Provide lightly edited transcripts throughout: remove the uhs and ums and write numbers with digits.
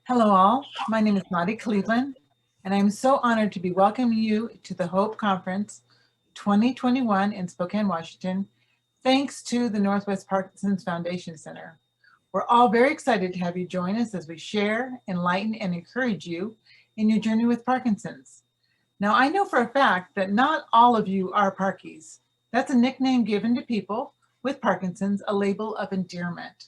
Hello all, my name is Maddie Cleveland, and I'm so honored to be welcoming you to the Hope Conference 2021 in Spokane, Washington, thanks to the Northwest Parkinson's Foundation Center. We're all very excited to have you join us as we share, enlighten, and encourage you in your journey with Parkinson's. Now, I know for a fact that not all of you are Parkies. That's a nickname given to people with Parkinson's, a label of endearment.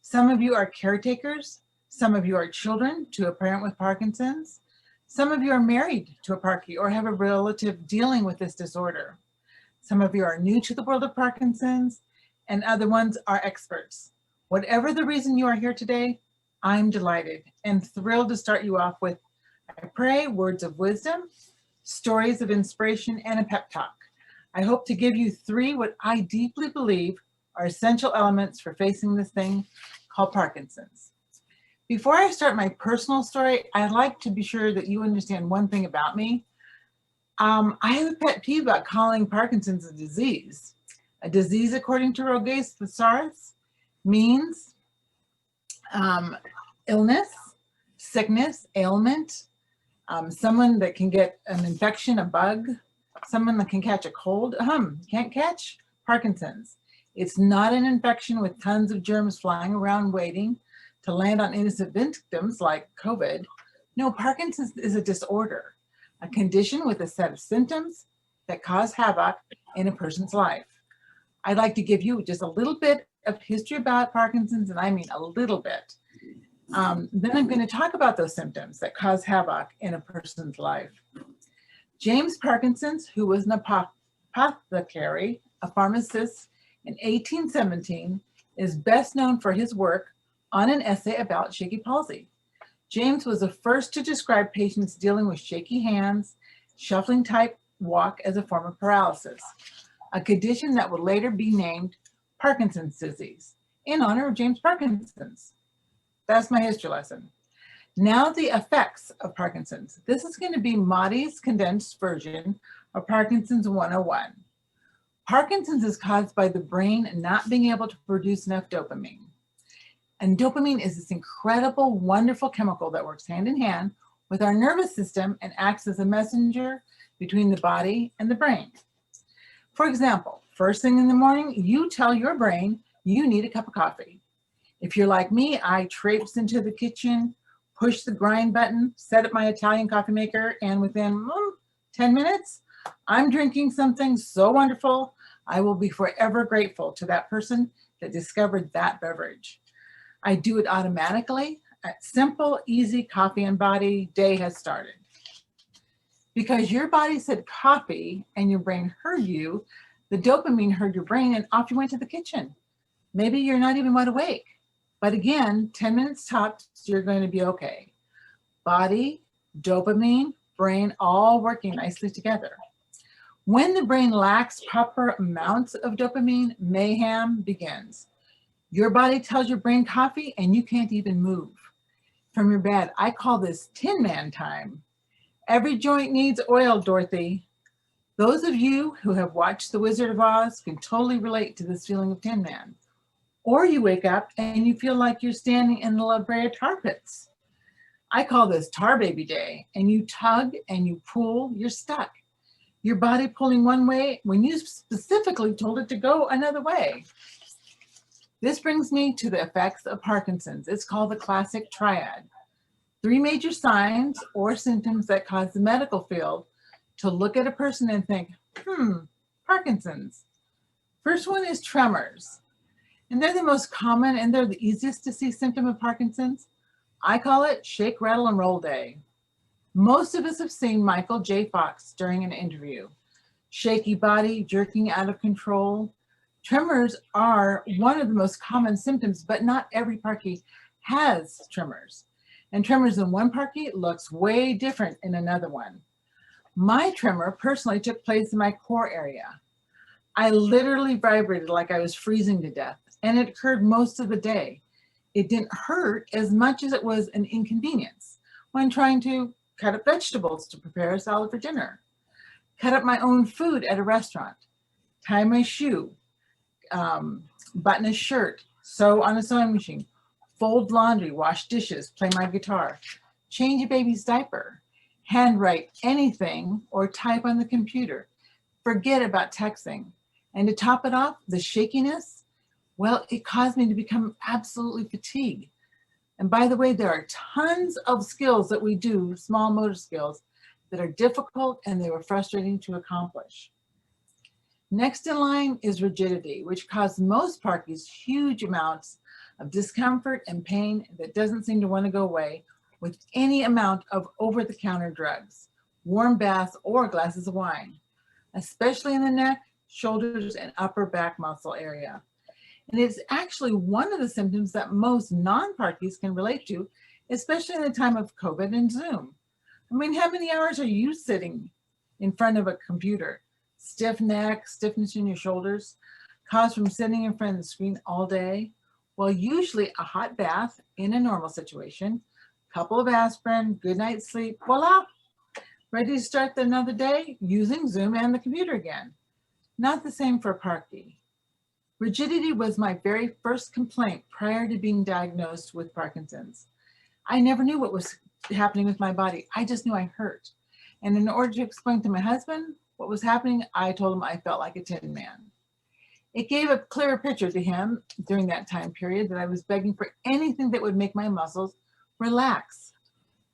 Some of you are caretakers. Some of you are children to a parent with Parkinson's. Some of you are married to a Parkie or have a relative dealing with this disorder. Some of you are new to the world of Parkinson's, and other ones are experts. Whatever the reason you are here today, I'm delighted and thrilled to start you off with, I pray, words of wisdom, stories of inspiration, and a pep talk. I hope to give you three what I deeply believe are essential elements for facing this thing called Parkinson's. Before I start my personal story, I'd like to be sure that you understand one thing about me. I have a pet peeve about calling Parkinson's a disease. A disease, according to Roget's thesaurus, means illness, sickness, ailment, someone that can get an infection, a bug, someone that can catch a cold. Can't catch Parkinson's. It's not an infection with tons of germs flying around waiting to land on innocent victims like COVID. No, Parkinson's is a disorder, a condition with a set of symptoms that cause havoc in a person's life. I'd like to give you just a little bit of history about Parkinson's, and I mean a little bit. Then I'm going to talk about those symptoms that cause havoc in a person's life. James Parkinson, who was an apothecary, a pharmacist in 1817, is best known for his work on an essay about shaky palsy. James was the first to describe patients dealing with shaky hands, shuffling type walk as a form of paralysis, a condition that would later be named Parkinson's disease in honor of James Parkinson. That's my history lesson. Now the effects of Parkinson's. This is going to be Maddie's condensed version of Parkinson's 101. Parkinson's is caused by the brain not being able to produce enough dopamine. And dopamine is this incredible, wonderful chemical that works hand in hand with our nervous system and acts as a messenger between the body and the brain. For example, first thing in the morning, you tell your brain you need a cup of coffee. If you're like me, I traipse into the kitchen, push the grind button, set up my Italian coffee maker, and within 10 minutes, I'm drinking something so wonderful, I will be forever grateful to that person that discovered that beverage. I do it automatically. A simple, easy coffee and body day has started. Because your body said coffee and your brain heard you, the dopamine heard your brain and off you went to the kitchen. Maybe you're not even wide awake. But again, 10 minutes tops, you're going to be okay. Body, dopamine, brain, all working nicely together. When the brain lacks proper amounts of dopamine, mayhem begins. Your body tells your brain coffee and you can't even move from your bed. I call this Tin Man time. Every joint needs oil, Dorothy. Those of you who have watched The Wizard of Oz can totally relate to this feeling of Tin Man. Or you wake up and you feel like you're standing in the La Brea tar pits. I call this Tar Baby Day, and you tug and you pull, you're stuck. Your body pulling one way when you specifically told it to go another way. This brings me to the effects of Parkinson's. It's called the classic triad. Three major signs or symptoms that cause the medical field to look at a person and think, Parkinson's. First one is tremors. And they're the most common and they're the easiest to see symptom of Parkinson's. I call it shake, rattle, and roll day. Most of us have seen Michael J. Fox during an interview. Shaky body, jerking out of control. Tremors are one of the most common symptoms, but not every Parkie has tremors. And tremors in one Parkie looks way different in another one. My tremor personally took place in my core area. I literally vibrated like I was freezing to death, and it occurred most of the day. It didn't hurt as much as it was an inconvenience when trying to cut up vegetables to prepare a salad for dinner, cut up my own food at a restaurant, tie my shoe, button a shirt, sew on a sewing machine, fold laundry, wash dishes, play my guitar, change a baby's diaper, handwrite anything, or type on the computer. Forget about texting. And to top it off, the shakiness, well, it caused me to become absolutely fatigued. And by the way, there are tons of skills that we do, small motor skills, that are difficult and they were frustrating to accomplish. Next in line is rigidity, which caused most Parkies huge amounts of discomfort and pain that doesn't seem to want to go away with any amount of over-the-counter drugs, warm baths, or glasses of wine, especially in the neck, shoulders, and upper back muscle area. And it's actually one of the symptoms that most non-Parkies can relate to, especially in the time of COVID and Zoom. I mean, how many hours are you sitting in front of a computer? Stiff neck, stiffness in your shoulders, caused from sitting in front of the screen all day? Well, usually a hot bath in a normal situation, couple of aspirin, good night's sleep, voila, ready to start another day using Zoom and the computer again. Not the same for Parkie. Rigidity was my very first complaint prior to being diagnosed with Parkinson's. I never knew what was happening with my body. I just knew I hurt. And in order to explain to my husband what was happening, I told him I felt like a tin man. It gave a clearer picture to him during that time period that I was begging for anything that would make my muscles relax.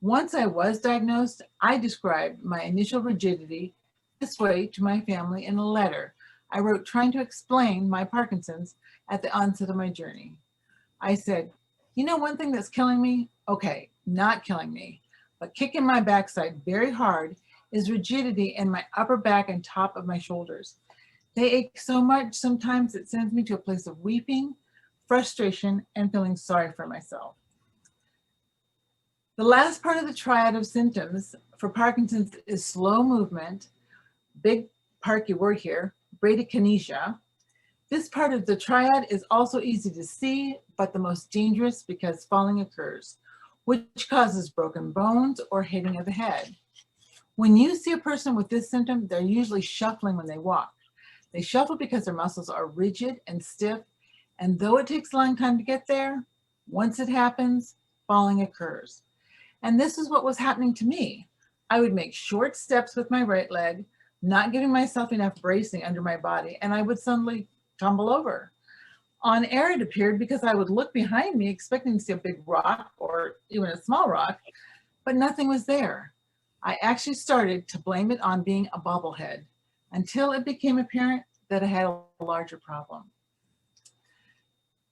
Once I was diagnosed, I described my initial rigidity this way to my family in a letter I wrote trying to explain my Parkinson's at the onset of my journey. I said, you know, one thing that's killing me? Okay, not killing me, but kicking my backside very hard is rigidity in my upper back and top of my shoulders. They ache so much sometimes it sends me to a place of weeping, frustration, and feeling sorry for myself. The last part of the triad of symptoms for Parkinson's is slow movement, big Parky word here, bradykinesia. This part of the triad is also easy to see, but the most dangerous because falling occurs, which causes broken bones or hitting of the head. When you see a person with this symptom, they're usually shuffling when they walk. They shuffle because their muscles are rigid and stiff, and though it takes a long time to get there, once it happens, falling occurs. And this is what was happening to me. I would make short steps with my right leg, not giving myself enough bracing under my body, and I would suddenly tumble over. On air, it appeared because I would look behind me expecting to see a big rock or even a small rock, but nothing was there. I actually started to blame it on being a bobblehead until it became apparent that I had a larger problem.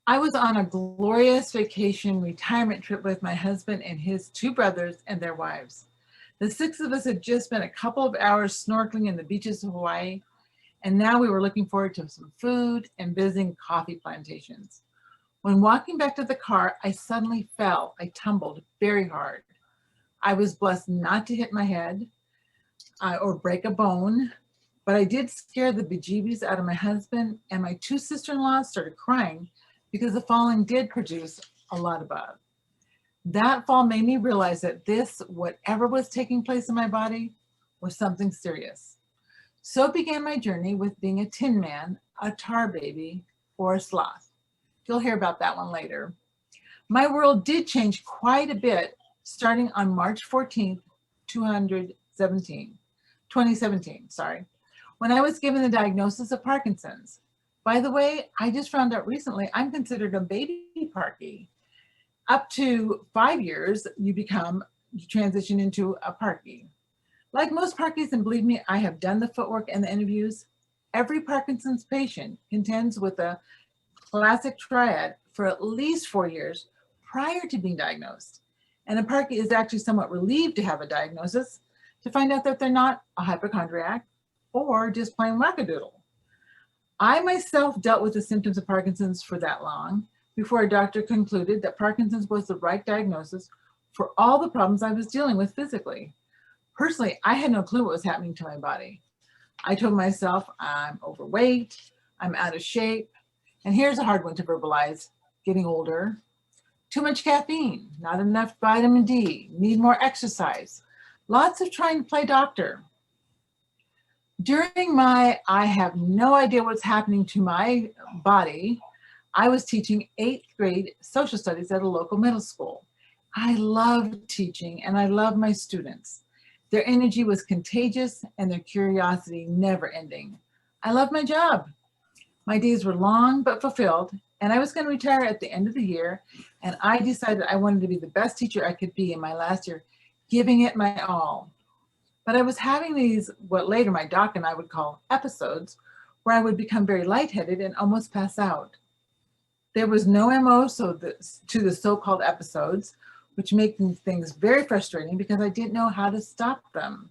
I was on a glorious vacation retirement trip with my husband and his two brothers and their wives. The six of us had just spent a couple of hours snorkeling in the beaches of Hawaii, and now we were looking forward to some food and visiting coffee plantations. When walking back to the car, I suddenly fell. I tumbled very hard. I was blessed not to hit my head or break a bone, but I did scare the bejeebies out of my husband, and my two sister-in-laws started crying because the falling did produce a lot of bug. That fall made me realize that this, whatever was taking place in my body, was something serious. So began my journey with being a tin man, a tar baby, or a sloth. You'll hear about that one later. My world did change quite a bit starting on March 14th, 2017, when I was given the diagnosis of Parkinson's. By the way, I just found out recently I'm considered a baby Parkie. Up to 5 years, you transition into a Parkie. Like most Parkies, and believe me, I have done the footwork and the interviews, every Parkinson's patient contends with a classic triad for at least 4 years prior to being diagnosed. And a Parkie is actually somewhat relieved to have a diagnosis to find out that they're not a hypochondriac or just plain wackadoodle. I myself dealt with the symptoms of Parkinson's for that long before a doctor concluded that Parkinson's was the right diagnosis for all the problems I was dealing with physically. Personally, I had no clue what was happening to my body. I told myself I'm overweight, I'm out of shape, and here's a hard one to verbalize, getting older. Too much caffeine, not enough vitamin D, need more exercise. Lots of trying to play doctor. During my I have no idea what's happening to my body, I was teaching 8th grade social studies at a local middle school. I loved teaching and I loved my students. Their energy was contagious and their curiosity never ending. I loved my job. My days were long but fulfilled, and I was going to retire at the end of the year, and I decided I wanted to be the best teacher I could be in my last year, giving it my all. But I was having these, what later my doc and I would call episodes, where I would become very lightheaded and almost pass out. There was no MO to the so-called episodes, which made things very frustrating because I didn't know how to stop them.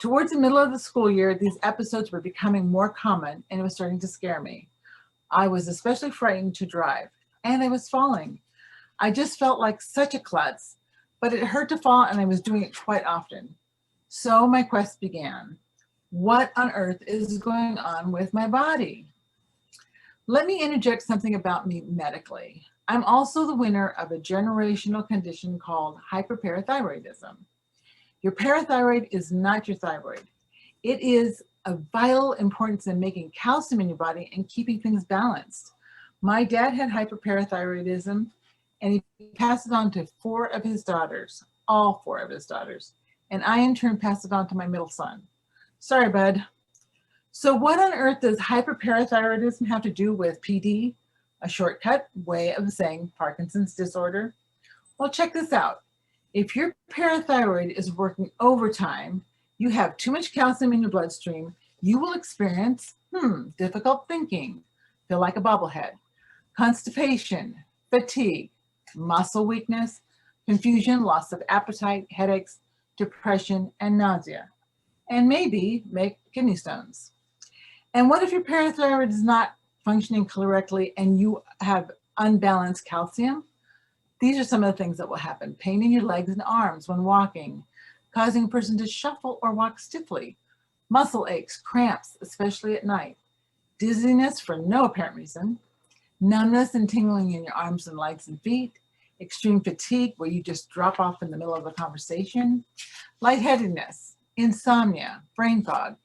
Towards the middle of the school year, these episodes were becoming more common and it was starting to scare me. I was especially frightened to drive and I was falling. I just felt like such a klutz, but it hurt to fall and I was doing it quite often. So my quest began. What on earth is going on with my body? Let me interject something about me medically. I'm also the winner of a generational condition called hyperparathyroidism. Your parathyroid is not your thyroid. It is of vital importance in making calcium in your body and keeping things balanced. My dad had hyperparathyroidism and he passed it on to 4 of his daughters, all 4 of his daughters. And I in turn passed it on to my middle son. Sorry, bud. So what on earth does hyperparathyroidism have to do with PD? A shortcut way of saying Parkinson's disorder? Well, check this out. If your parathyroid is working overtime, you have too much calcium in your bloodstream, you will experience difficult thinking, feel like a bobblehead, constipation, fatigue, muscle weakness, confusion, loss of appetite, headaches, depression, and nausea, and maybe make kidney stones. And what if your parathyroid is not functioning correctly and you have unbalanced calcium? These are some of the things that will happen. Pain in your legs and arms when walking, causing a person to shuffle or walk stiffly, muscle aches, cramps, especially at night, dizziness for no apparent reason, numbness and tingling in your arms and legs and feet, extreme fatigue where you just drop off in the middle of a conversation, lightheadedness, insomnia, brain fog,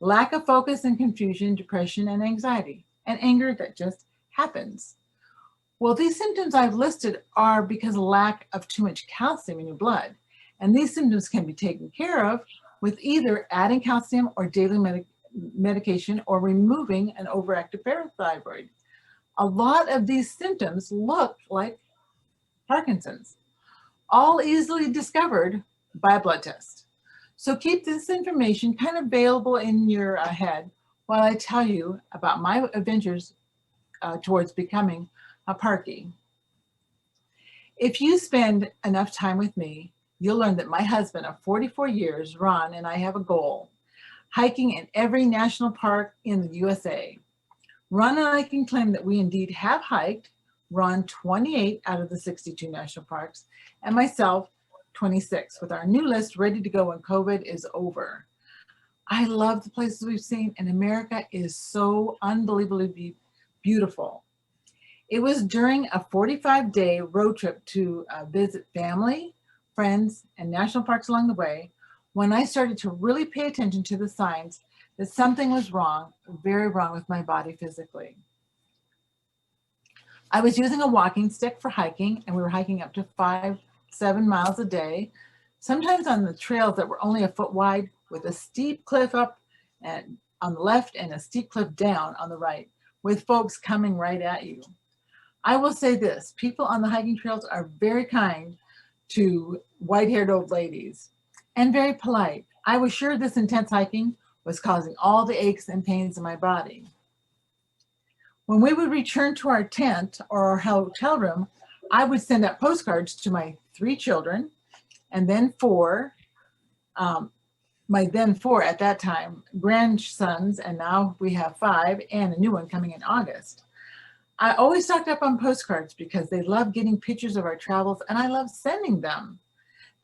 lack of focus and confusion, depression and anxiety, and anger that just happens. Well, these symptoms I've listed are because of lack of too much calcium in your blood. And these symptoms can be taken care of with either adding calcium or daily medication or removing an overactive parathyroid. A lot of these symptoms look like Parkinson's, all easily discovered by a blood test. So keep this information kind of available in your head while I tell you about my adventures towards becoming a Parkie. If you spend enough time with me, you'll learn that my husband of 44 years, Ron, and I have a goal, hiking in every national park in the USA. Ron and I can claim that we indeed have hiked, Ron 28 out of the 62 national parks, and myself 26, with our new list ready to go when COVID is over. I love the places we've seen, and America is so unbelievably beautiful. It was during a 45-day road trip to visit family, friends, and national parks along the way when I started to really pay attention to the signs that something was wrong, very wrong with my body physically. I was using a walking stick for hiking, and we were hiking up to 5-7 miles a day, sometimes on the trails that were only a foot wide with a steep cliff up and on the left and a steep cliff down on the right, with folks coming right at you. I will say this, people on the hiking trails are very kind to white-haired old ladies and very polite. I was sure this intense hiking was causing all the aches and pains in my body. When we would return to our tent or our hotel room, I would send out postcards to my 3 children and then 4, my then 4 at that time, grandsons, and now we have 5 and a new one coming in August. I always stocked up on postcards because they love getting pictures of our travels and I love sending them.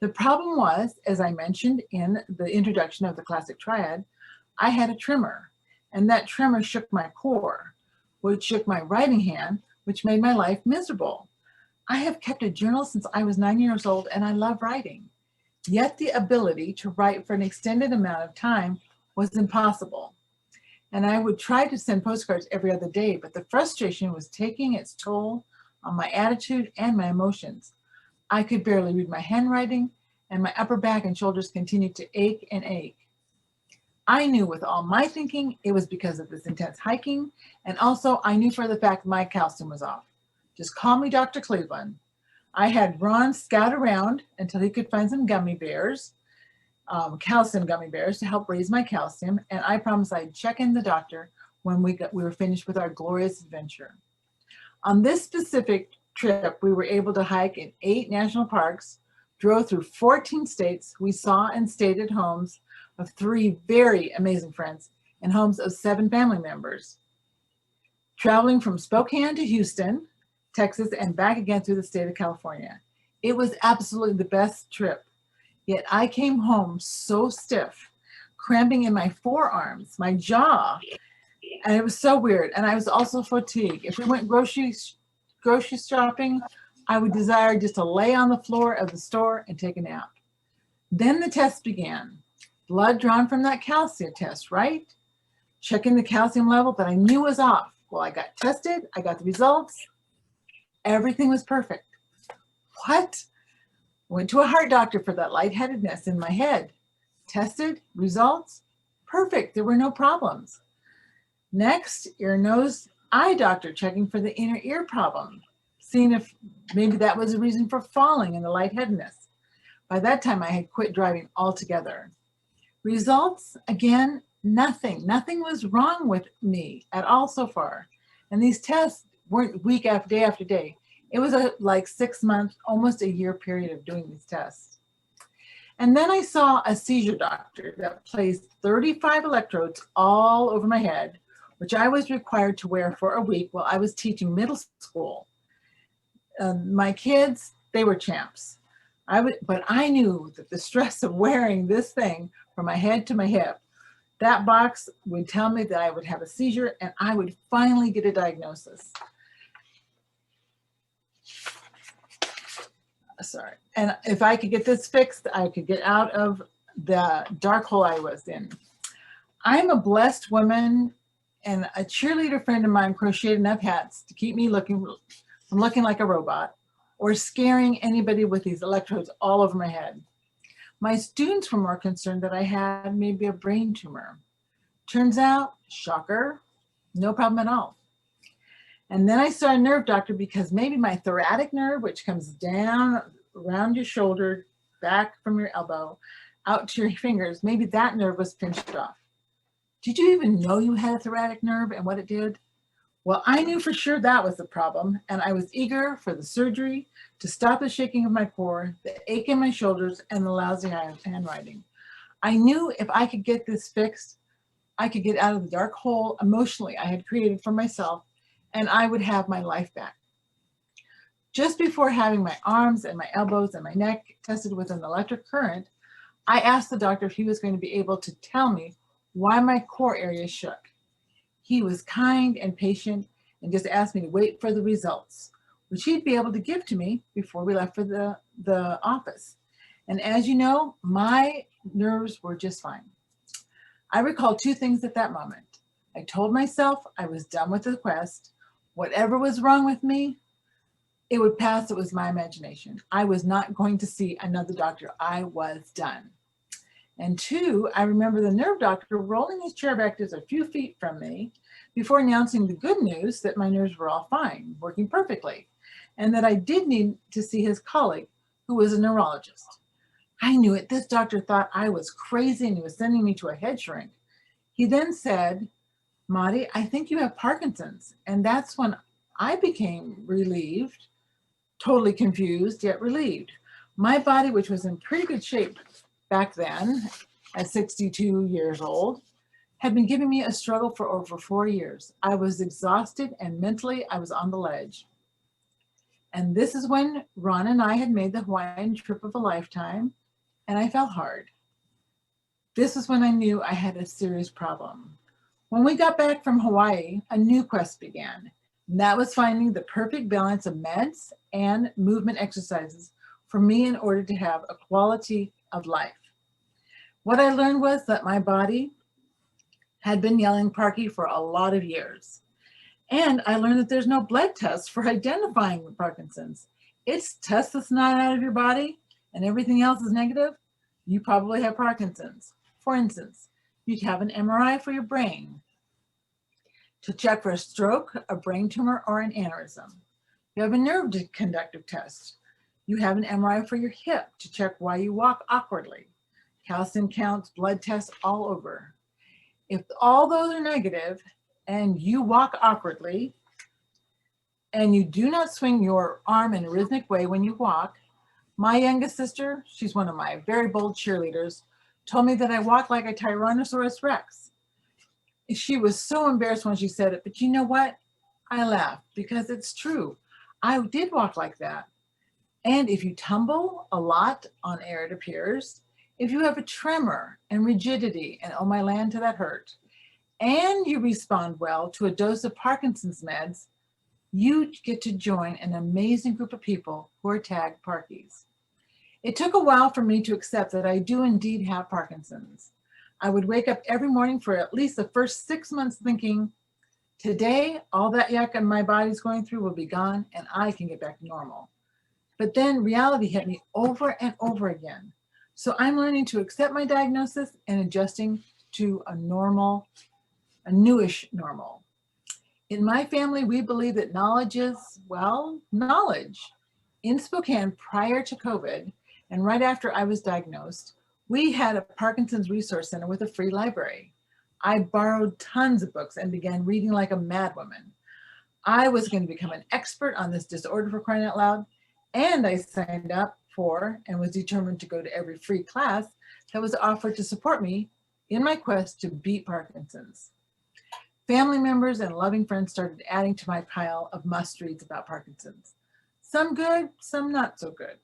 The problem was, as I mentioned in the introduction of the classic triad, I had a tremor, and that tremor shook my core, which shook my writing hand, which made my life miserable. I have kept a journal since I was 9 years old and I love writing. Yet the ability to write for an extended amount of time was impossible. And I would try to send postcards every other day, but the frustration was taking its toll on my attitude and my emotions. I could barely read my handwriting, and my upper back and shoulders continued to ache and ache. I knew with all my thinking it was because of this intense hiking, and also I knew for the fact my calcium was off. Just call me Dr. Cleveland. I had Ron scout around until he could find some gummy bears, calcium gummy bears, to help raise my calcium, and I promised I'd check in the doctor when we were finished with our glorious adventure. On this specific trip, we were able to hike in 8 national parks, drove through 14 states. We saw and stayed at homes of 3 very amazing friends and homes of 7 family members. Traveling from Spokane to Houston, Texas, and back again through the state of California. It was absolutely the best trip. Yet I came home so stiff, cramping in my forearms, my jaw, and it was so weird. And I was also fatigued. If we went grocery shopping, I would desire just to lay on the floor of the store and take a nap. Then the test began. Blood drawn from that calcium test, right? Checking the calcium level that I knew was off. Well, I got tested, I got the results. Everything was perfect. What? Went to a heart doctor for that lightheadedness in my head. Tested, results, perfect. There were no problems. Next, ear, nose, eye doctor checking for the inner ear problem, seeing if maybe that was a reason for falling and the lightheadedness. By that time, I had quit driving altogether. Results, again, nothing. Nothing was wrong with me at all so far. And these tests weren't week after day. It was a like 6 month, almost a year period of doing these tests. And then I saw a seizure doctor that placed 35 electrodes all over my head, which I was required to wear for a week while I was teaching middle school. My kids, they were champs. But I knew that the stress of wearing this thing from my head to my hip, that box would tell me that I would have a seizure and I would finally get a diagnosis. Sorry. And if I could get this fixed, I could get out of the dark hole I was in. I'm a blessed woman, and a cheerleader friend of mine crocheted enough hats to keep me from looking like a robot or scaring anybody with these electrodes all over my head. My students were more concerned that I had maybe a brain tumor. Turns out, shocker, no problem at all. And then I saw a nerve doctor because maybe my thoracic nerve, which comes down around your shoulder, back from your elbow, out to your fingers, maybe that nerve was pinched off. Did you even know you had a thoracic nerve and what it did? Well, I knew for sure that was the problem, and I was eager for the surgery to stop the shaking of my core, the ache in my shoulders, and the lousy handwriting. I knew if I could get this fixed, I could get out of the dark hole emotionally I had created for myself, and I would have my life back. Just before having my arms and my elbows and my neck tested with an electric current, I asked the doctor if he was going to be able to tell me why my core area shook. He was kind and patient and just asked me to wait for the results, which he'd be able to give to me before we left for the office. And as you know, my nerves were just fine. I recall 2 things at that moment. I told myself I was done with the quest. Whatever was wrong with me, it would pass. It was my imagination. I was not going to see another doctor. I was done. And 2, I remember the nerve doctor rolling his chair back just a few feet from me before announcing the good news that my nerves were all fine, working perfectly, and that I did need to see his colleague, who was a neurologist. I knew it. This doctor thought I was crazy and he was sending me to a head shrink. He then said, "Maudie, I think you have Parkinson's." And that's when I became relieved, totally confused, yet relieved. My body, which was in pretty good shape back then, at 62 years old, had been giving me a struggle for over 4 years. I was exhausted and mentally I was on the ledge. And this is when Ron and I had made the Hawaiian trip of a lifetime, and I fell hard. This is when I knew I had a serious problem. When we got back from Hawaii, a new quest began. And that was finding the perfect balance of meds and movement exercises for me in order to have a quality of life. What I learned was that my body Had been yelling Parky for a lot of years. And I learned that there's no blood test for identifying Parkinson's. It's test the snot out of your body and everything else is negative, you probably have Parkinson's. For instance, you'd have an MRI for your brain to check for a stroke, a brain tumor, or an aneurysm. You have a nerve conductive test. You have an MRI for your hip to check why you walk awkwardly. Calcium counts, blood tests all over. If all those are negative and you walk awkwardly and you do not swing your arm in a rhythmic way when you walk, my youngest sister, she's one of my very bold cheerleaders, told me that I walk like a Tyrannosaurus Rex. She was so embarrassed when she said it, but you know what? I laughed because it's true. I did walk like that. And if you tumble a lot on air, it appears, if you have a tremor and rigidity, and oh my land, to that hurt, and you respond well to a dose of Parkinson's meds, you get to join an amazing group of people who are tagged Parkies. It took a while for me to accept that I do indeed have Parkinson's. I would wake up every morning for at least the first 6 months thinking, today, all that yuck in my body's going through will be gone and I can get back to normal. But then reality hit me over and over again. So I'm learning to accept my diagnosis and adjusting to a normal, a newish normal. In my family, we believe that knowledge is, well, knowledge. In Spokane, prior to COVID, and right after I was diagnosed, we had a Parkinson's Resource Center with a free library. I borrowed tons of books and began reading like a madwoman. I was going to become an expert on this disorder, for crying out loud, and I signed up for and was determined to go to every free class that was offered to support me in my quest to beat Parkinson's. Family members and loving friends started adding to my pile of must-reads about Parkinson's. Some good, some not so good.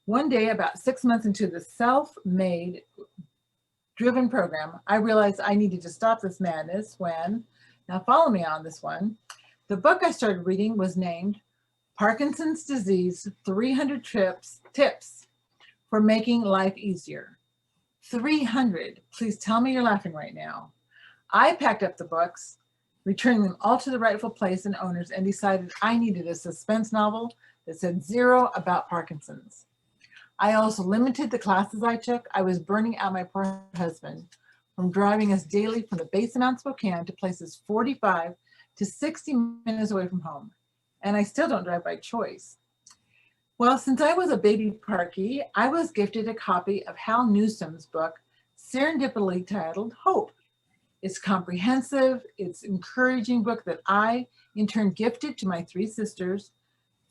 One day, about 6 months into the self-made driven program, I realized I needed to stop this madness when, now follow me on this one, the book I started reading was named Parkinson's Disease 300 Tips for Making Life Easier. 300, please tell me you're laughing right now. I packed up the books, returning them all to the rightful place and owners, and decided I needed a suspense novel that said zero about Parkinson's. I also limited the classes I took. I was burning out my poor husband from driving us daily from the base in Mount Spokane to places 45 to 60 minutes away from home. And I still don't drive by choice. Well, since I was a baby Parky, I was gifted a copy of Hal Newsom's book, serendipitously titled Hope. It's comprehensive, it's encouraging book that I, in turn, gifted to my 3 sisters,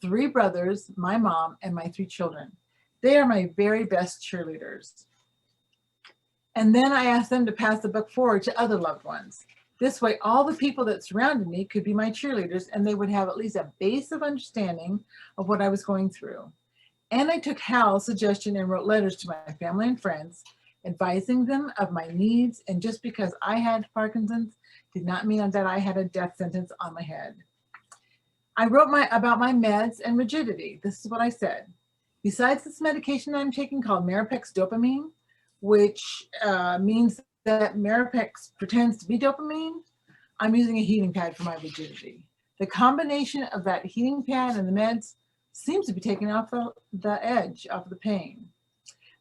3 brothers, my mom, and my 3 children. They are my very best cheerleaders. And then I asked them to pass the book forward to other loved ones. This way, all the people that surrounded me could be my cheerleaders, and they would have at least a base of understanding of what I was going through. And I took Hal's suggestion and wrote letters to my family and friends, advising them of my needs, and just because I had Parkinson's did not mean that I had a death sentence on my head. I wrote about my meds and rigidity. This is what I said. Besides this medication I'm taking called Maripex dopamine, which means that Maripex pretends to be dopamine, I'm using a heating pad for my rigidity. The combination of that heating pad and the meds seems to be taking off the edge of the pain.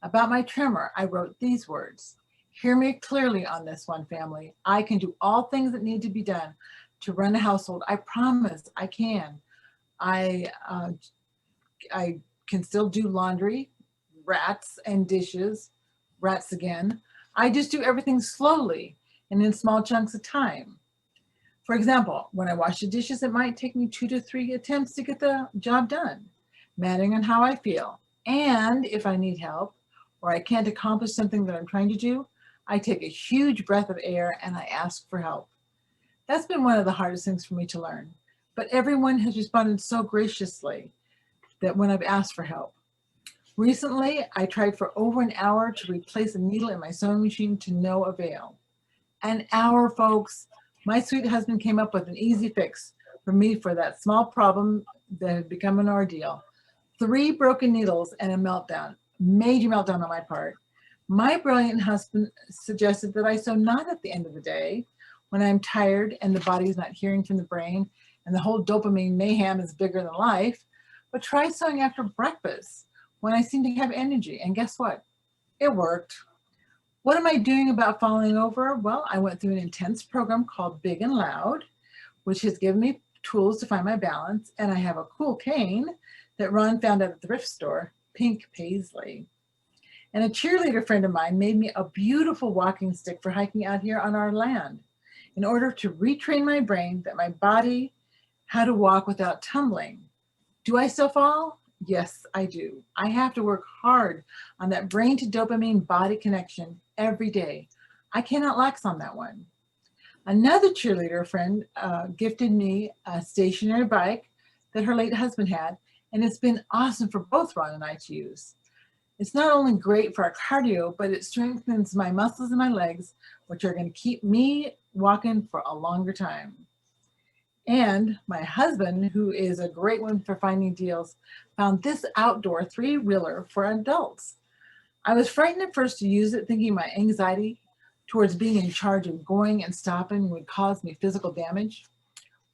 About my tremor, I wrote these words. Hear me clearly on this one, family. I can do all things that need to be done to run a household. I promise I can. I can still do laundry, rats and dishes, rats again. I just do everything slowly and in small chunks of time. For example, when I wash the dishes, it might take me 2 to 3 attempts to get the job done, mattering on how I feel. And if I need help or I can't accomplish something that I'm trying to do, I take a huge breath of air and I ask for help. That's been one of the hardest things for me to learn, but everyone has responded so graciously that when I've asked for help. Recently, I tried for over an hour to replace a needle in my sewing machine to no avail. An hour, folks. My sweet husband came up with an easy fix for me for that small problem that had become an ordeal. 3 broken needles and a meltdown, major meltdown on my part. My brilliant husband suggested that I sew not at the end of the day when I'm tired and the body is not hearing from the brain and the whole dopamine mayhem is bigger than life, but try sewing after breakfast when I seem to have energy. And guess what? It worked. What am I doing about falling over? Well, I went through an intense program called Big and Loud, which has given me tools to find my balance. And I have a cool cane that Ron found at the thrift store, pink paisley. And a cheerleader friend of mine made me a beautiful walking stick for hiking out here on our land in order to retrain my brain that my body how to walk without tumbling. Do I still fall? Yes, I do. I have to work hard on that brain to dopamine body connection every day. I cannot lax on that one. Another cheerleader friend gifted me a stationary bike that her late husband had, and it's been awesome for both Ron and I to use. It's not only great for our cardio, but it strengthens my muscles in my legs, which are going to keep me walking for a longer time. And my husband, who is a great one for finding deals, found this outdoor 3-wheeler for adults. I was frightened at first to use it, thinking my anxiety towards being in charge of going and stopping would cause me physical damage.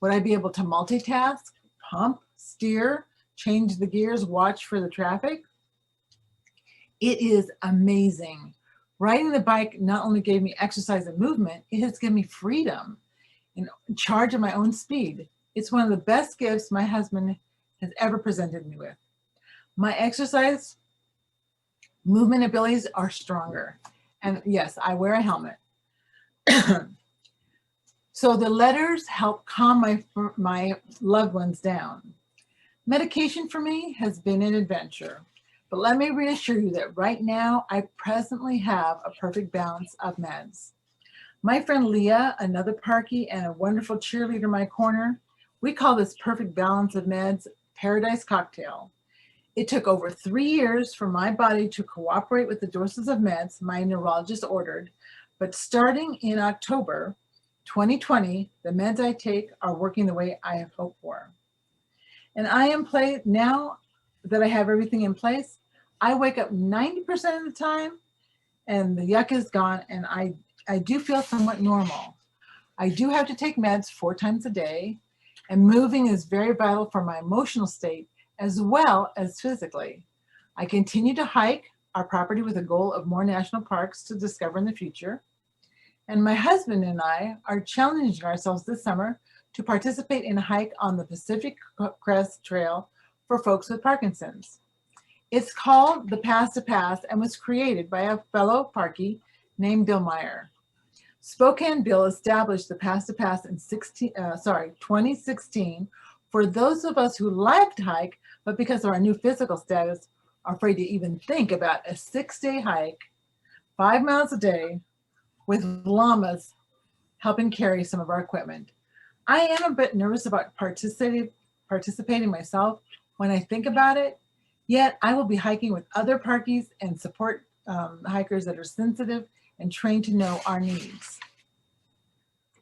Would I be able to multitask, pump, steer, change the gears, watch for the traffic? It is amazing. Riding the bike not only gave me exercise and movement, it has given me freedom in charge of my own speed. It's one of the best gifts my husband has ever presented me with. My exercise movement abilities are stronger. And yes, I wear a helmet. So the letters help calm my loved ones down. Medication for me has been an adventure, but let me reassure you that right now I presently have a perfect balance of meds. My friend Leah, another Parky and a wonderful cheerleader in my corner, we call this perfect balance of meds Paradise Cocktail. It took over 3 years for my body to cooperate with the doses of meds my neurologist ordered, but starting in October 2020, the meds I take are working the way I have hoped for. And now that I have everything in place, I wake up 90% of the time and the yuck is gone, and I do feel somewhat normal. I do have to take meds 4 times a day, and moving is very vital for my emotional state as well as physically. I continue to hike our property with a goal of more national parks to discover in the future. And my husband and I are challenging ourselves this summer to participate in a hike on the Pacific Crest Trail for folks with Parkinson's. It's called the Pass to Pass and was created by a fellow Parky named Bill Meyer. Spokane Bill established the Pass to Pass in 2016 for those of us who like to hike, but because of our new physical status, are afraid to even think about a 6-day hike, 5 miles a day, with llamas helping carry some of our equipment. I am a bit nervous about participating myself when I think about it, yet I will be hiking with other Parkies and support hikers that are sensitive and trained to know our needs.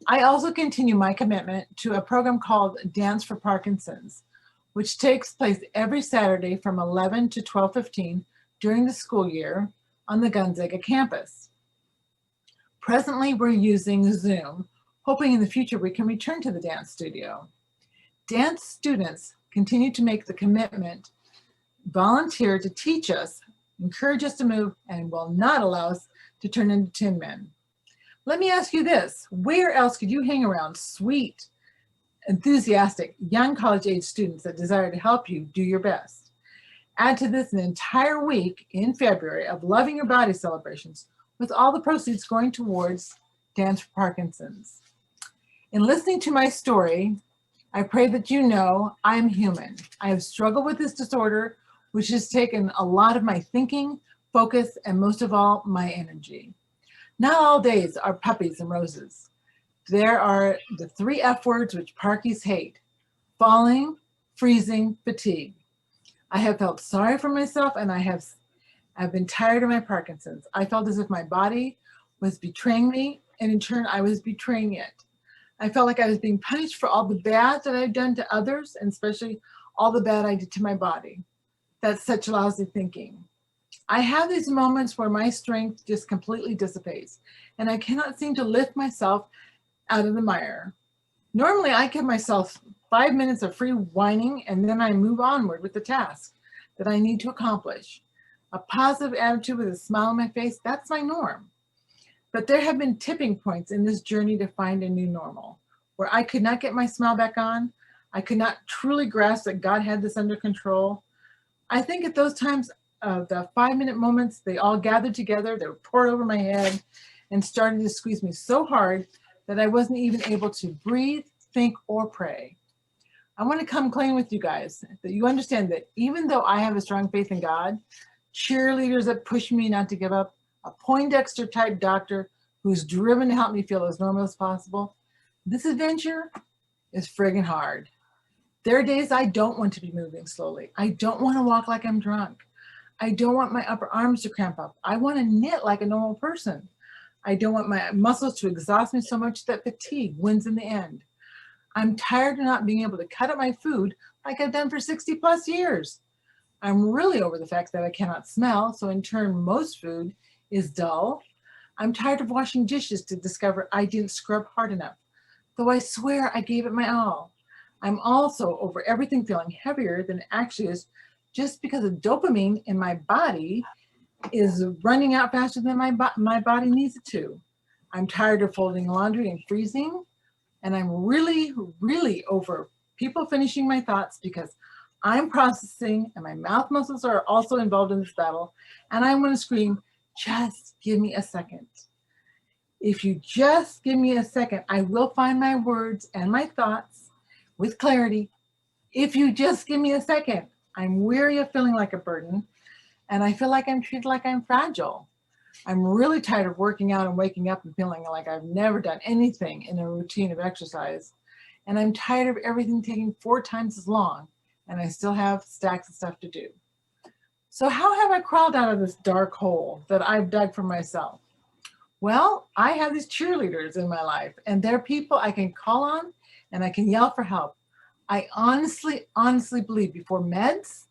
I also continue my commitment to a program called Dance for Parkinson's, which takes place every Saturday from 11 to 12:15 during the school year on the Gonzaga campus. Presently, we're using Zoom, hoping in the future we can return to the dance studio. Dance students continue to make the commitment, volunteer to teach us, encourage us to move, and will not allow us to turn into tin men. Let me ask you this: where else could you hang around sweet, enthusiastic, young college-age students that desire to help you do your best? Add to this an entire week in February of Loving Your Body celebrations, with all the proceeds going towards Dance for Parkinson's. In listening to my story, I pray that you know I'm human. I have struggled with this disorder, which has taken a lot of my thinking, focus, and most of all, my energy. Not all days are puppies and roses. There are the 3 F words which Parkies hate: falling, freezing, fatigue. I have felt sorry for myself, and I've been tired of my Parkinson's. I felt as if my body was betraying me, and in turn, I was betraying it. I felt like I was being punished for all the bad that I've done to others, and especially all the bad I did to my body. That's such lousy thinking. I have these moments where my strength just completely dissipates and I cannot seem to lift myself out of the mire. Normally, I give myself 5 minutes of free whining and then I move onward with the task that I need to accomplish. A positive attitude with a smile on my face, that's my norm. But there have been tipping points in this journey to find a new normal, where I could not get my smile back on. I could not truly grasp that God had this under control. I think at those times, the 5 minute moments, they all gathered together, they were poured over my head and started to squeeze me so hard that I wasn't even able to breathe, think, or pray. I want to come clean with you guys that you understand that even though I have a strong faith in God, cheerleaders that push me not to give up, a Poindexter type doctor who's driven to help me feel as normal as possible, this adventure is friggin' hard. There are days I don't want to be moving slowly. I don't want to walk like I'm drunk. I don't want my upper arms to cramp up. I want to knit like a normal person. I don't want my muscles to exhaust me so much that fatigue wins in the end. I'm tired of not being able to cut up my food like I've done for 60 plus years. I'm really over the fact that I cannot smell, so in turn, most food is dull. I'm tired of washing dishes to discover I didn't scrub hard enough, though I swear I gave it my all. I'm also over everything feeling heavier than it actually is just because the dopamine in my body is running out faster than my body needs it to. I'm tired of folding laundry and freezing, and I'm really, really over people finishing my thoughts because I'm processing and my mouth muscles are also involved in this battle, and I want to scream, just give me a second. If you just give me a second, I will find my words and my thoughts with clarity. If you just give me a second, I'm weary of feeling like a burden, and I feel like I'm treated like I'm fragile. I'm really tired of working out and waking up and feeling like I've never done anything in a routine of exercise. And I'm tired of everything taking 4 times as long, and I still have stacks of stuff to do. So how have I crawled out of this dark hole that I've dug for myself? Well, I have these cheerleaders in my life, and they're people I can call on and I can yell for help. I honestly believe before meds,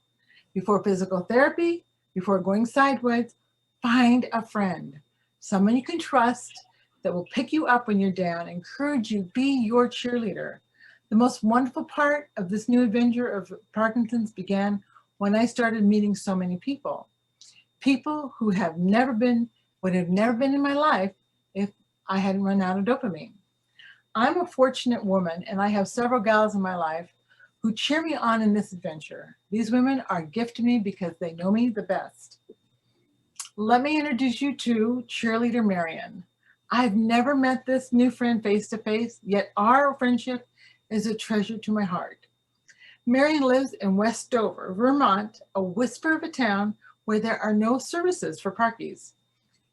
before physical therapy, before going sideways, find a friend, someone you can trust that will pick you up when you're down, encourage you, be your cheerleader. The most wonderful part of this new adventure of Parkinson's began when I started meeting so many people. People who would have never been in my life if I hadn't run out of dopamine. I'm a fortunate woman, and I have several gals in my life who cheer me on in this adventure. These women are a gift to me because they know me the best. Let me introduce you to cheerleader Marion. I've never met this new friend face to face, yet our friendship is a treasure to my heart. Marion lives in Westover, Vermont, a whisper of a town where there are no services for parkies.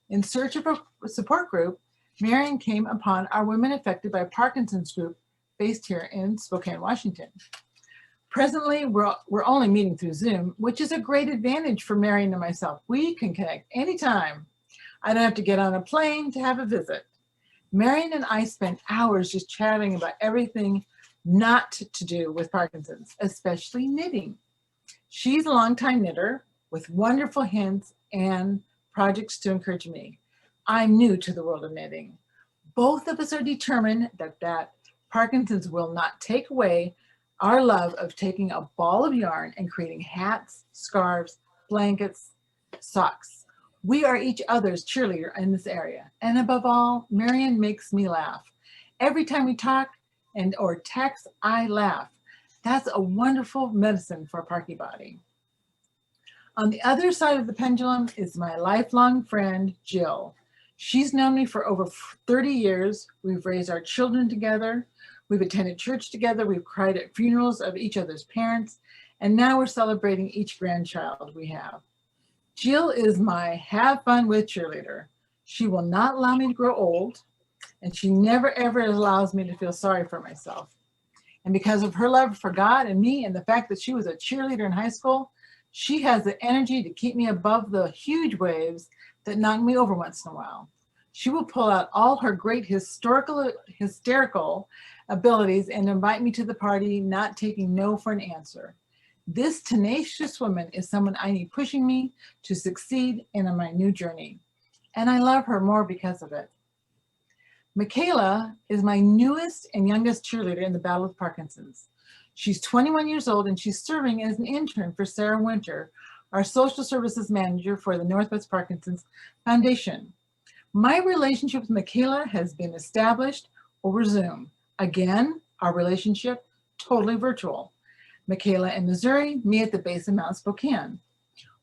In search of a support group, Marion came upon our Women Affected by Parkinson's group based here in Spokane, Washington. Presently, we're only meeting through Zoom, which is a great advantage for Marion and myself. We can connect anytime. I don't have to get on a plane to have a visit. Marion and I spend hours just chatting about everything not to do with Parkinson's, especially knitting. She's a longtime knitter with wonderful hints and projects to encourage me. I'm new to the world of knitting. Both of us are determined that Parkinson's will not take away our love of taking a ball of yarn and creating hats, scarves, blankets, socks. We are each other's cheerleader in this area. And above all, Marion makes me laugh. Every time we talk or text, I laugh. That's a wonderful medicine for a Parky body. On the other side of the pendulum is my lifelong friend, Jill. She's known me for over 30 years. We've raised our children together. We've attended church together. We've cried at funerals of each other's parents. And now we're celebrating each grandchild we have. Jill is my have fun with cheerleader. She will not allow me to grow old, and she never ever allows me to feel sorry for myself. And because of her love for God and me and the fact that she was a cheerleader in high school, she has the energy to keep me above the huge waves that knock me over once in a while. She will pull out all her great hysterical abilities and invite me to the party, not taking no for an answer. This tenacious woman is someone I need pushing me to succeed in my new journey. And I love her more because of it. Michaela is my newest and youngest cheerleader in the battle with Parkinson's. She's 21 years old and she's serving as an intern for Sarah Winter, our social services manager for the Northwest Parkinson's Foundation. My relationship with Michaela has been established over Zoom. Again, our relationship totally virtual. Michaela in Missouri, me at the base of Mount Spokane.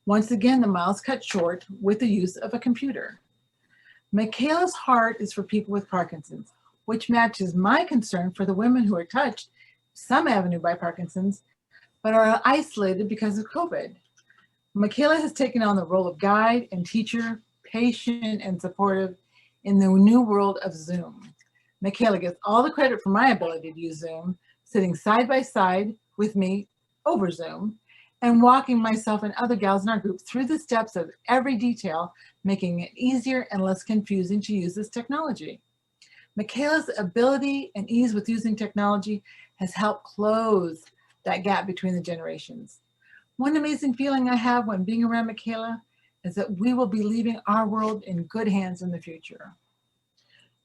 Once again, the miles cut short with the use of a computer. Michaela's heart is for people with Parkinson's, which matches my concern for the women who are touched some avenue by Parkinson's, but are isolated because of COVID. Michaela has taken on the role of guide and teacher, patient and supportive in the new world of Zoom. Michaela gets all the credit for my ability to use Zoom, sitting side by side with me over Zoom, and walking myself and other gals in our group through the steps of every detail, making it easier and less confusing to use this technology. Michaela's ability and ease with using technology has helped close that gap between the generations. One amazing feeling I have when being around Michaela is that we will be leaving our world in good hands in the future.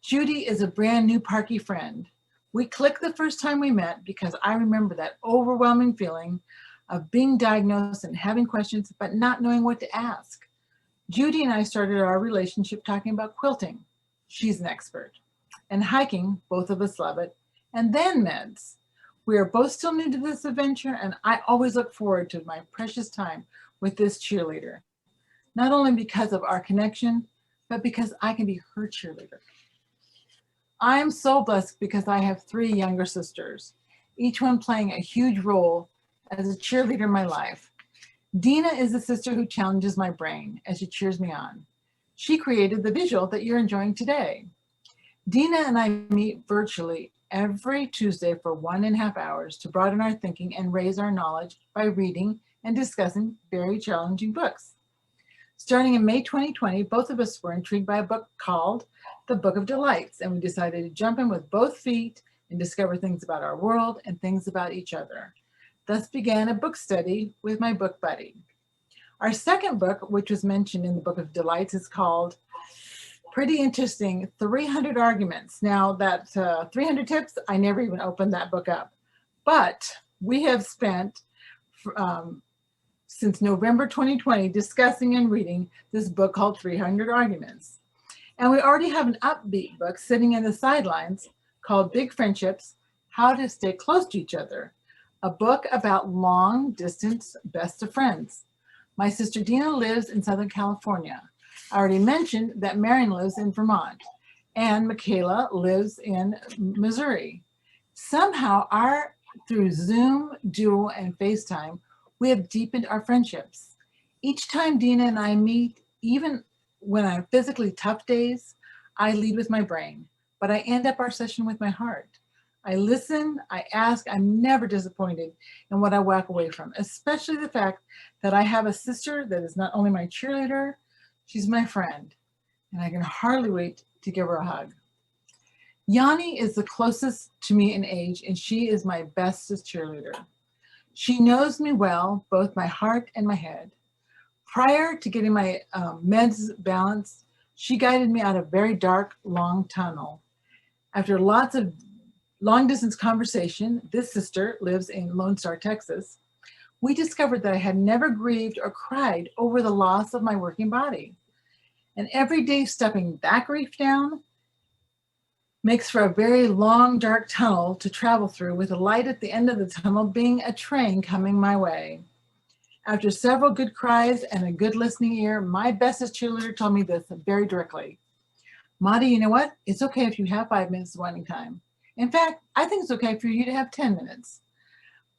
Judy is a brand new Parky friend. We clicked the first time we met because I remember that overwhelming feeling of being diagnosed and having questions, but not knowing what to ask. Judy and I started our relationship talking about quilting. She's an expert. And hiking, both of us love it. And then meds. We are both still new to this adventure, and I always look forward to my precious time with this cheerleader. Not only because of our connection, but because I can be her cheerleader. I am so blessed because I have 3 younger sisters, each one playing a huge role as a cheerleader in my life. Dina is the sister who challenges my brain as she cheers me on. She created the visual that you're enjoying today. Dina and I meet virtually every Tuesday for 1.5 hours to broaden our thinking and raise our knowledge by reading and discussing very challenging books. Starting in May 2020, both of us were intrigued by a book called The Book of Delights, and we decided to jump in with both feet and discover things about our world and things about each other. Thus began a book study with my book buddy. Our second book, which was mentioned in the Book of Delights, is called pretty interesting 300 Arguments. Now that 300 tips, I never even opened that book up. But we have spent since November 2020 discussing and reading this book called 300 Arguments. And we already have an upbeat book sitting in the sidelines called Big Friendships, How to Stay Close to Each Other, a book about long distance best of friends. My sister Dina lives in Southern California. I already mentioned that Marion lives in Vermont and Michaela lives in Missouri. Somehow through Zoom, Duo, and FaceTime, we have deepened our friendships. Each time Dina and I meet, even when I have physically tough days, I lead with my brain, but I end up our session with my heart. I listen, I ask, I'm never disappointed in what I walk away from, especially the fact that I have a sister that is not only my cheerleader, she's my friend, and I can hardly wait to give her a hug. Yanni is the closest to me in age, and she is my bestest cheerleader. She knows me well, both my heart and my head. Prior to getting my meds balanced, she guided me out of a very dark, long tunnel. After lots of long distance conversation, this sister lives in Lone Star, Texas. We discovered that I had never grieved or cried over the loss of my working body. And every day stepping that grief down makes for a very long, dark tunnel to travel through, with a light at the end of the tunnel being a train coming my way. After several good cries and a good listening ear, my bestest cheerleader told me this very directly. Madi, you know what? It's okay if you have 5 minutes of winding time. In fact, I think it's okay for you to have 10 minutes.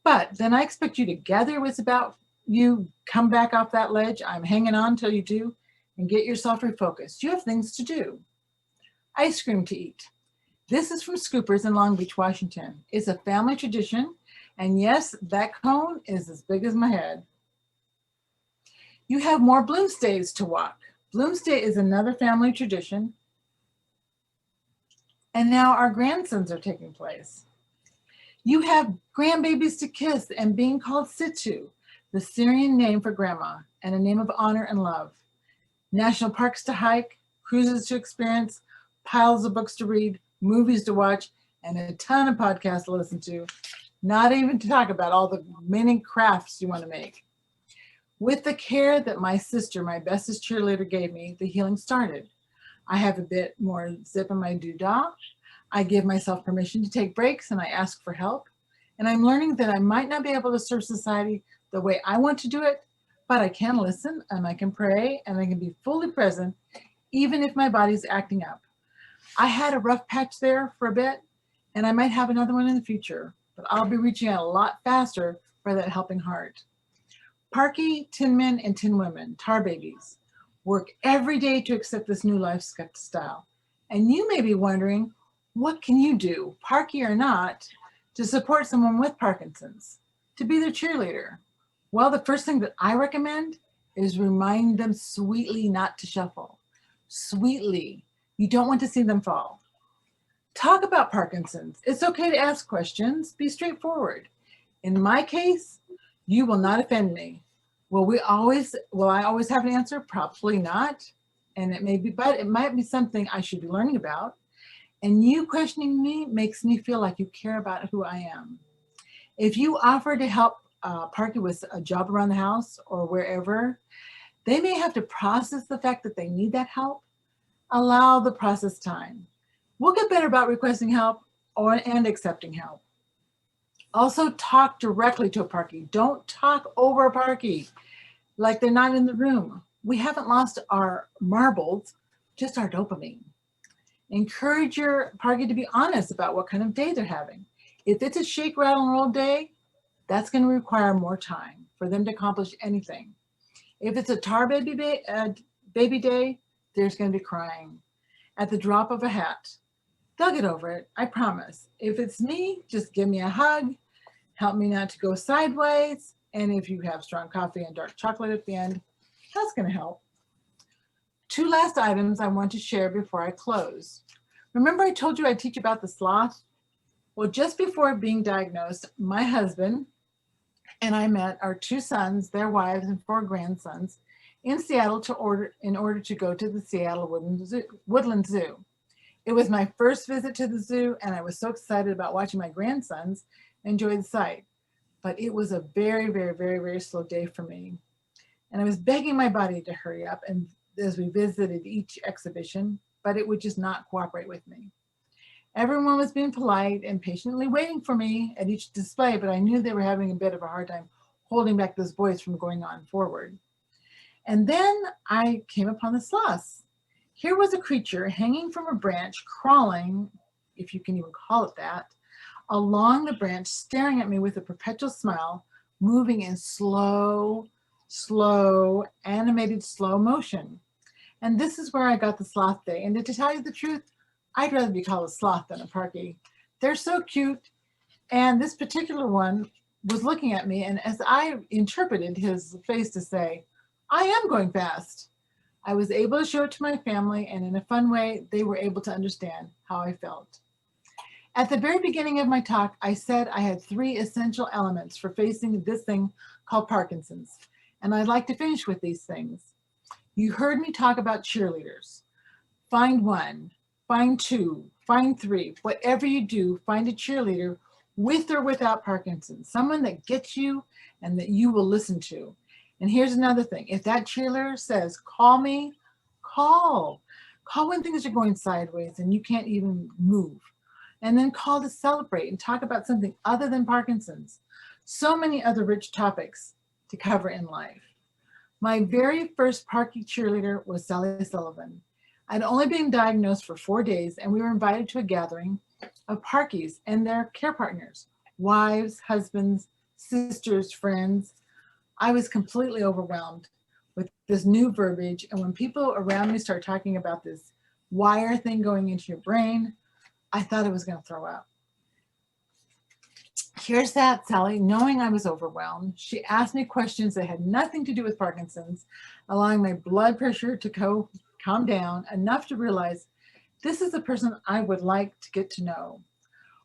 But then I expect you to gather your wits about you, come back off that ledge. I'm hanging on till you do, and get yourself refocused. You have things to do. Ice cream to eat. This is from Scoopers in Long Beach, Washington. It's a family tradition, and yes, that cone is as big as my head. You have more Bloomsdays to walk. Bloomsday is another family tradition, and now our grandsons are taking place. You have grandbabies to kiss and being called Situ, the Syrian name for grandma and a name of honor and love. National parks to hike, cruises to experience, piles of books to read, movies to watch, and a ton of podcasts to listen to, not even to talk about all the many crafts you want to make. With the care that my sister, my bestest cheerleader, gave me, the healing started. I have a bit more zip in my doodah. I give myself permission to take breaks and I ask for help. And I'm learning that I might not be able to serve society the way I want to do it, but I can listen and I can pray and I can be fully present, even if my body's acting up. I had a rough patch there for a bit, and I might have another one in the future, but I'll be reaching out a lot faster for that helping heart. Parky, Tin Men, and Tin Women, tar babies, work every day to accept this new lifestyle. And you may be wondering, what can you do, Parky or not, to support someone with Parkinson's, to be their cheerleader? Well, the first thing that I recommend is remind them sweetly not to shuffle. Sweetly. You don't want to see them fall. Talk about Parkinson's. It's okay to ask questions. Be straightforward. In my case, you will not offend me. Will I always have an answer? Probably not. And it may be, but it might be something I should be learning about. And you questioning me makes me feel like you care about who I am. If you offer to help Parky with a job around the house or wherever, they may have to process the fact that they need that help. Allow the process time. We'll get better about requesting help and accepting help. Also, talk directly to a Parky. Don't talk over a Parky like they're not in the room. We haven't lost our marbles, just our dopamine. Encourage your Parky to be honest about what kind of day they're having. If it's a shake, rattle, and roll day, that's going to require more time for them to accomplish anything. If it's a tar baby day, there's going to be crying at the drop of a hat. They'll get over it, I promise. If it's me, just give me a hug, help me not to go sideways, and if you have strong coffee and dark chocolate at the end, that's going to help. Two last items I want to share before I close. Remember I told you I'd teach about the sloth? Well, just before being diagnosed, my husband and I met our two sons, their wives, and 4 grandsons in Seattle in order to go to the Seattle Woodland Zoo. It was my first visit to the zoo, and I was so excited about watching my grandsons enjoy the sight. But it was a very, very, very, very slow day for me. And I was begging my body to hurry up and as we visited each exhibition, but it would just not cooperate with me. Everyone was being polite and patiently waiting for me at each display, but I knew they were having a bit of a hard time holding back those boys from going on forward. And then I came upon the sloths. Here was a creature hanging from a branch, crawling, if you can even call it that, along the branch, staring at me with a perpetual smile, moving in slow, animated slow motion. And this is where I got the sloth day. And to tell you the truth, I'd rather be called a sloth than a Parky. They're so cute. And this particular one was looking at me, and as I interpreted his face to say, I am going fast, I was able to show it to my family, and in a fun way, they were able to understand how I felt. At the very beginning of my talk, I said I had 3 essential elements for facing this thing called Parkinson's, and I'd like to finish with these things. You heard me talk about cheerleaders. Find 1, find 2, find 3. Whatever you do, find a cheerleader with or without Parkinson's, someone that gets you and that you will listen to. And here's another thing. If that cheerleader says, call me, call. Call when things are going sideways and you can't even move. And then call to celebrate and talk about something other than Parkinson's. So many other rich topics to cover in life. My very first Parky cheerleader was Sally Sullivan. I'd only been diagnosed for 4 days, and we were invited to a gathering of Parkies and their care partners, wives, husbands, sisters, friends. I was completely overwhelmed with this new verbiage, and when people around me start talking about this wire thing going into your brain, I thought I was going to throw up. Here's that Sally, knowing I was overwhelmed. She asked me questions that had nothing to do with Parkinson's, allowing my blood pressure to calm down enough to realize this is the person I would like to get to know.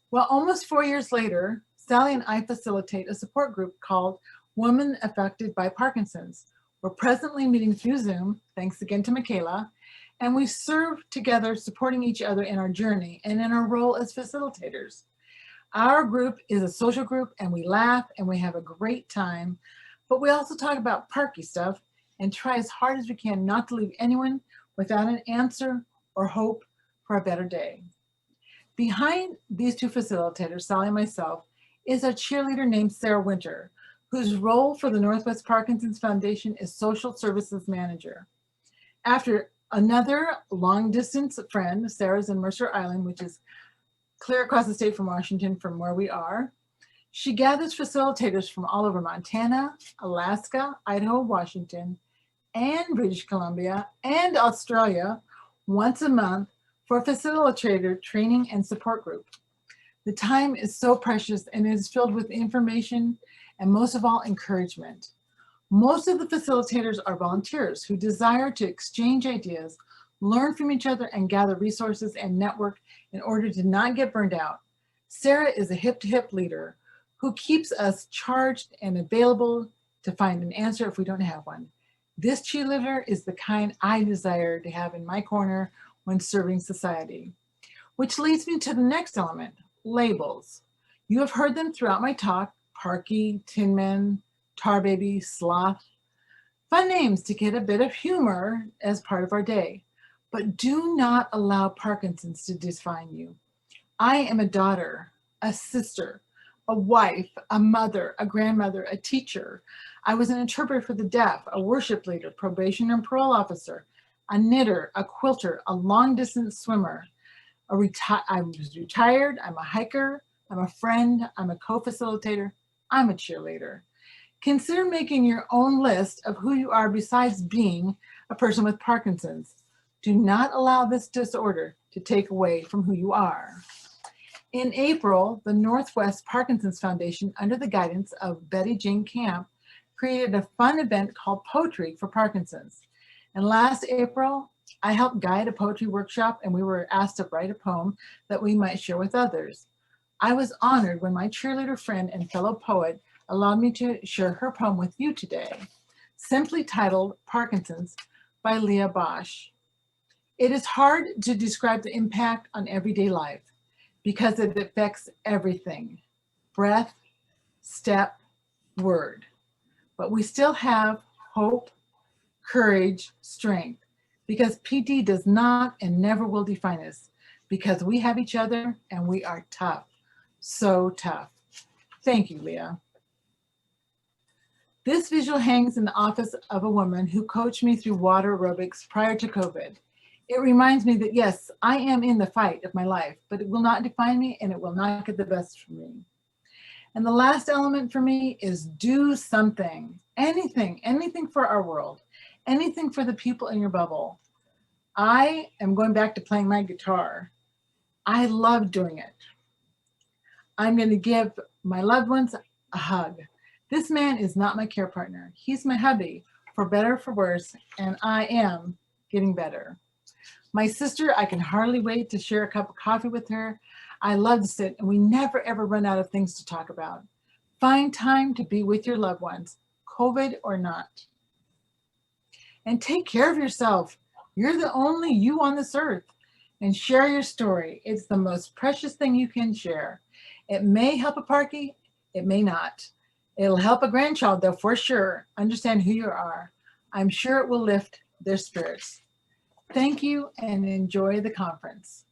Well, almost 4 years later, Sally and I facilitate a support group called Women Affected by Parkinson's. We're presently meeting through Zoom, thanks again to Michaela, and we serve together, supporting each other in our journey and in our role as facilitators. Our group is a social group, and we laugh and we have a great time, but we also talk about Parky stuff and try as hard as we can not to leave anyone without an answer or hope for a better day. Behind these two facilitators, Sally and myself, is a cheerleader named Sarah Winter, whose role for the Northwest Parkinson's Foundation is Social Services Manager. After another long distance friend, Sarah's in Mercer Island, which is clear across the state from Washington from where we are. She gathers facilitators from all over Montana, Alaska, Idaho, Washington, and British Columbia, and Australia once a month for a facilitator training and support group. The time is so precious and it is filled with information and most of all, encouragement. Most of the facilitators are volunteers who desire to exchange ideas, learn from each other, and gather resources and network in order to not get burned out. Sarah is a hip-to-hip leader who keeps us charged and available to find an answer if we don't have one. This cheerleader is the kind I desire to have in my corner when serving society. Which leads me to the next element, labels. You have heard them throughout my talk: Parky, Tin Man, Tar Baby, Sloth. Fun names to get a bit of humor as part of our day. But do not allow Parkinson's to define you. I am a daughter, a sister, a wife, a mother, a grandmother, a teacher. I was an interpreter for the deaf, a worship leader, probation and parole officer, a knitter, a quilter, a long-distance swimmer. I was retired, I'm a hiker, I'm a friend, I'm a co-facilitator, I'm a cheerleader. Consider making your own list of who you are besides being a person with Parkinson's. Do not allow this disorder to take away from who you are. In April, the Northwest Parkinson's Foundation, under the guidance of Betty Jane Camp, created a fun event called Poetry for Parkinson's. And last April, I helped guide a poetry workshop, and we were asked to write a poem that we might share with others. I was honored when my cheerleader friend and fellow poet allowed me to share her poem with you today, simply titled Parkinson's by Leah Bosch. It is hard to describe the impact on everyday life because it affects everything: breath, step, word. But we still have hope, courage, strength, because PD does not and never will define us, because we have each other and we are tough, so tough. Thank you, Leah. This visual hangs in the office of a woman who coached me through water aerobics prior to COVID. It reminds me that yes, I am in the fight of my life, but it will not define me and it will not get the best from me. And the last element for me is do something, anything for our world, anything for the people in your bubble. I am going back to playing my guitar. I love doing it. I'm going to give my loved ones a hug. This man is not my care partner. He's my hubby, for better or for worse, and I am getting better. My sister, I can hardly wait to share a cup of coffee with her. I love to sit, and we never ever run out of things to talk about. Find time to be with your loved ones, COVID or not. And take care of yourself. You're the only you on this earth. And share your story. It's the most precious thing you can share. It may help a Parky, it may not. It'll help a grandchild, though, for sure. Understand who you are. I'm sure it will lift their spirits. Thank you and enjoy the conference.